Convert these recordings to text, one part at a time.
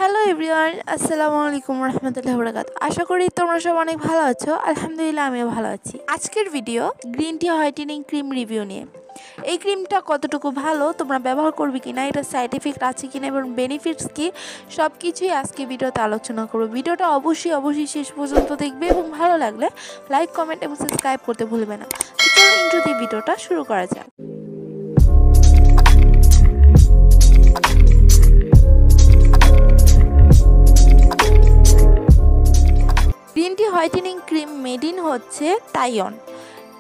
Hello everyone, আসসালামু আলাইকুম রহমতুল্লাহি ওয়া বারাকাতুহু। আশা করি তোমরা সব অনেক ভালো আছো। আলহামদুলিল্লাহ আমিও ভালো আছি। আজকের video green tea whitening cream review নিয়ে। এই ক্রিমটা কতটুকু ভালো, তোমরা ব্যবহার করবে কিনা, এটা সাইড এফেক্ট আছে কিনা এবং বেনিফিটস কি, সব কিছুই আজকে ভিডিওতে আলোচনা করব। ভিডিওটা অবশ্যই শেষ পর্যন্ত দেখবে এবং ভালো লাগলে লাইক, কমেন্ট এবং সাবস্ক্রাইব করতে ভুলবে না। তো চলো ইন্ট্রো দিয়ে ভিডিওটা শুরু করা যাক। Green tea whitening cream made in হচ্ছে তাইওয়ান।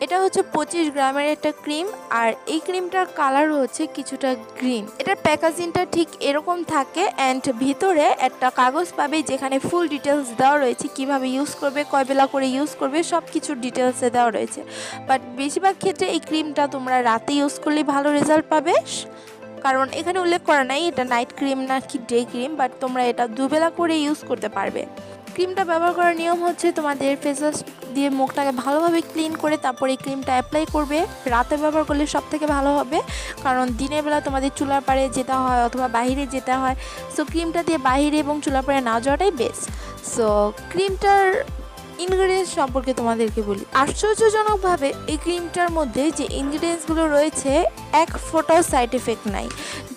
এটা হচ্ছে 25 গ্রামের একটা ক্রিম, আর এই ক্রিমটার কালার হচ্ছে কিছুটা গ্রিন। এটার প্যাকেজিংটা ঠিক এরকম থাকে, অ্যান্ড ভিতরে একটা কাগজ পাবে যেখানে ফুল ডিটেলস দেওয়া রয়েছে, কিভাবে ইউজ করবে, কয় বেলা করে ইউজ করবে, সব কিছু ডিটেলসে দেওয়া রয়েছে। বাট বেশিরভাগ ক্ষেত্রে এই ক্রিমটা তোমরা রাতে ইউজ করলে ভালো রেজাল্ট পাবে, কারণ এখানে উল্লেখ করা নাই এটা নাইট ক্রিম না কি ডে ক্রিম, বাট তোমরা এটা দুবেলা করে ইউজ করতে পারবে। ক্রিমটা ব্যবহার করার নিয়ম হচ্ছে তোমাদের ফেস ওয়াশ দিয়ে মুখটাকে ভালোভাবে ক্লিন করে তারপরে এই ক্রিমটা অ্যাপ্লাই করবে। রাতে ব্যবহার করলে সব থেকে ভালো হবে, কারণ দিনের বেলা তোমাদের চুলার পাড়ে যেতে হয় অথবা বাইরে যেতে হয়। সো ক্রিমটা দিয়ে বাইরে এবং চুলার পাড়ে না যাওয়াটাই বেস্ট। সো ক্রিমটার ইনগ্রিডিয়েন্টস সম্পর্কে তোমাদেরকে বলি। আশ্চর্যজনকভাবে এই ক্রিমটার মধ্যে যে ইনগ্রিডিয়েন্টসগুলো রয়েছে এক ফোঁটাও সাইড এফেক্ট নাই,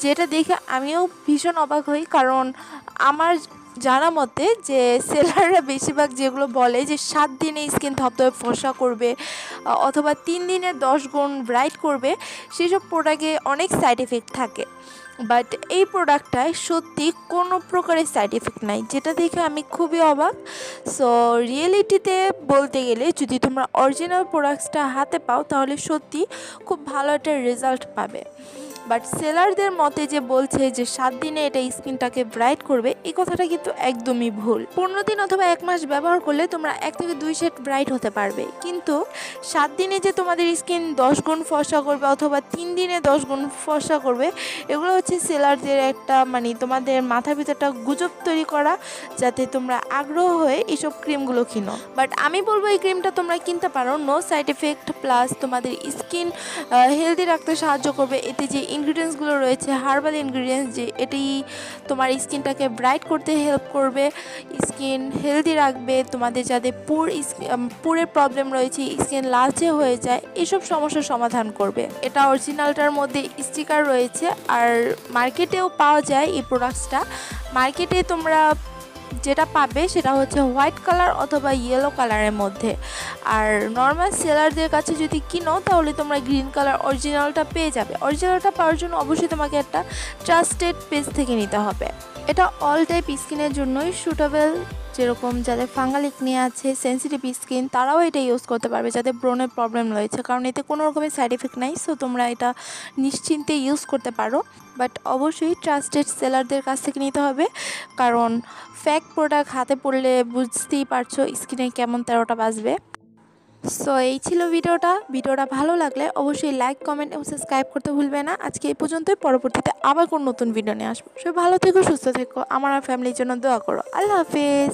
যেটা দেখে আমিও ভীষণ অবাক হই। কারণ আমার জানা মতে যে সেলাররা বেশিরভাগ যেগুলো বলে যে 7 দিনে স্কিন ধপধপে ফর্সা করবে অথবা 3 দিনে 10 গুণ ব্রাইট করবে, সেসব প্রোডাক্টে অনেক সাইড এফেক্ট থাকে। বাট এই প্রোডাক্টটায় সত্যি কোনো প্রকারের সাইড এফেক্ট নাই, যেটা দেখে আমি খুবই অবাক। সো রিয়েলিটিতে বলতে গেলে যদি তোমরা অরিজিনাল প্রোডাক্টসটা হাতে পাও তাহলে সত্যি খুব ভালো একটা রেজাল্ট পাবে। বাট সেলারদের মতে যে বলছে যে 7 দিনে এটা স্কিনটাকে ব্রাইট করবে, এই কথাটা কিন্তু একদমই ভুল। 15 দিন অথবা 1 মাস ব্যবহার করলে তোমরা 1 থেকে 2 শেড ব্রাইট হতে পারবে, কিন্তু 7 দিনে যে তোমাদের স্কিন 10 গুণ ফর্সা করবে অথবা 3 দিনে 10 গুণ ফর্সা করবে, এগুলো হচ্ছে সেলারদের একটা তোমাদের মাথার ভিতরটা গুজব তৈরি করা, যাতে তোমরা আগ্রহ হয়ে এইসব ক্রিমগুলো কিনো। বাট আমি বলবো এই ক্রিমটা তোমরা কিনতে পারো, নো সাইড এফেক্ট, প্লাস তোমাদের স্কিন হেলদি রাখতে সাহায্য করবে। এতে যে ইনগ্রিডিয়েন্টসগুলো রয়েছে হার্বাল ইনগ্রিডিয়েন্টস, যে এটি তোমার স্কিনটাকে ব্রাইট করতে হেল্প করবে, স্কিন হেলদি রাখবে, তোমাদের যাদের পুরের প্রবলেম রয়েছে, স্কিন লালচে হয়ে যায়, এসব সমস্যার সমাধান করবে। এটা অরিজিনালটার মধ্যে স্টিকার রয়েছে, আর মার্কেটেও পাওয়া যায় এই প্রোডাক্টসটা। মার্কেটে তোমরা যেটা পাবে সেটা হচ্ছে হোয়াইট কালার অথবা ইয়েলো কালারের মধ্যে, আর নর্মাল সেলারদের কাছে যদি কিনো তাহলে তোমরা গ্রিন কালার অরিজিনালটা পেয়ে যাবে। অরিজিনালটা পাওয়ার জন্য অবশ্যই তোমাকে একটা ট্রাস্টেড পেজ থেকে নিতে হবে। এটা অল টাইপ স্কিনের জন্যই সুটেবল, যেরকম যাদের ফাঙ্গাল একনি আছে, সেন্সিটিভ স্কিন, তারাও এটা ইউজ করতে পারবে, যাদের ব্রণের প্রবলেম রয়েছে, কারণ এতে কোনো রকমের সাইড এফেক্ট নাই। সো তোমরা এটা নিশ্চিন্তে ইউজ করতে পারো, বাট অবশ্যই ট্রাস্টেড সেলারদের কাছ থেকে নিতে হবে, কারণ ফেক প্রোডাক্ট হাতে পড়লে বুঝতেই পারছো স্কিনে কেমন 13টা বাজবে। সো এই ছিল ভিডিওটা ভালো লাগলে অবশ্যই লাইক, কমেন্ট এবং সাবস্ক্রাইব করতে ভুলবে না। আজকে এই পর্যন্তই, পরবর্তীতে আবার কোন নতুন ভিডিও নিয়ে আসবো। সবাই ভালো থেকো, সুস্থ থেকো, আমার আর ফ্যামিলির জন্য দোয়া করো। আল্লাহ হাফেজ।